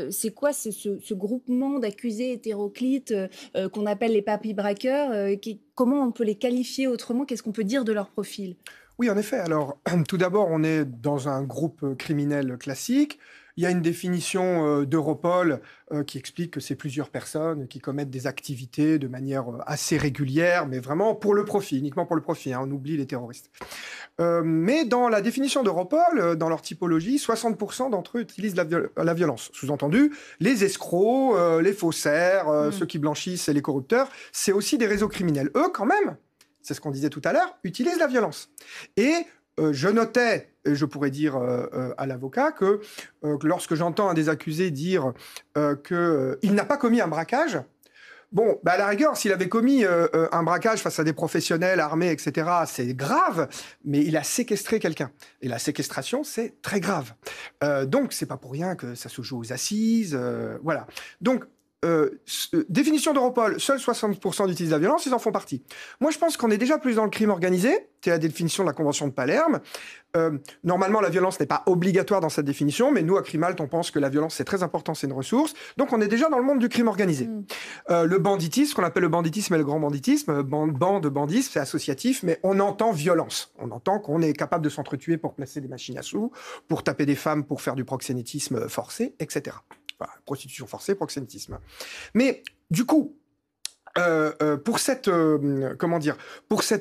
C'est quoi ce groupement d'accusés hétéroclites qu'on appelle les papy braqueurs? Comment on peut les qualifier autrement? Qu'est-ce qu'on peut dire de leur profil? Oui, en effet. Alors, tout d'abord, on est dans un groupe criminel classique. Il y a une définition d'Europol qui explique que c'est plusieurs personnes qui commettent des activités de manière assez régulière, mais vraiment pour le profit, uniquement pour le profit, hein, on oublie les terroristes. Mais dans la définition d'Europol, dans leur typologie, 60% d'entre eux utilisent la violence. Sous-entendu, les escrocs, les faussaires, ceux qui blanchissent et les corrupteurs, c'est aussi des réseaux criminels. Eux, quand même, c'est ce qu'on disait tout à l'heure, utilisent la violence. Et je notais, et je pourrais dire à l'avocat, que lorsque j'entends un des accusés dire qu'il n'a pas commis un braquage, bon, bah à la rigueur, s'il avait commis un braquage face à des professionnels armés, etc., c'est grave, mais il a séquestré quelqu'un. Et la séquestration, c'est très grave. Donc, c'est pas pour rien que ça se joue aux assises, voilà. Donc, définition d'Europol, seuls 60% utilisent la violence, ils en font partie. Moi, je pense qu'on est déjà plus dans le crime organisé, c'est la définition de la Convention de Palerme. Normalement, la violence n'est pas obligatoire dans cette définition, mais nous, à Crimalt, on pense que la violence, c'est très important, c'est une ressource. Donc, on est déjà dans le monde du crime organisé. Le banditisme, ce qu'on appelle le banditisme et le grand banditisme, bande, bandisme, c'est associatif, mais on entend violence. On entend qu'on est capable de s'entretuer pour placer des machines à sous, pour taper des femmes, pour faire du proxénétisme forcé, etc. Voilà, prostitution forcée, proxénétisme. Mais du coup, pour cette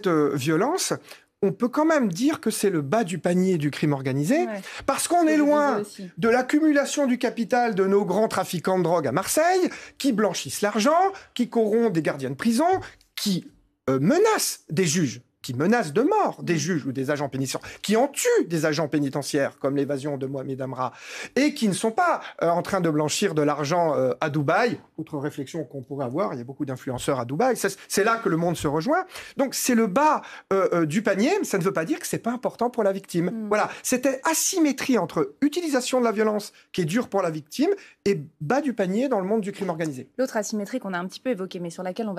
violence, on peut quand même dire que c'est le bas du panier du crime organisé, parce qu'on est loin de l'accumulation du capital de nos grands trafiquants de drogue à Marseille, qui blanchissent l'argent, qui corrompent des gardiens de prison, qui menacent des juges, qui menacent de mort des juges ou des agents pénitentiaires, qui en tuent des agents pénitentiaires, comme l'évasion de Mohamed Amra, et qui ne sont pas en train de blanchir de l'argent à Dubaï. Autre réflexion qu'on pourrait avoir, il y a beaucoup d'influenceurs à Dubaï, c'est là que le monde se rejoint. Donc c'est le bas du panier, mais ça ne veut pas dire que c'est pas important pour la victime. Voilà, c'était asymétrie entre utilisation de la violence, qui est dure pour la victime, et bas du panier dans le monde du crime organisé. L'autre asymétrie qu'on a un petit peu évoquée, mais sur laquelle on va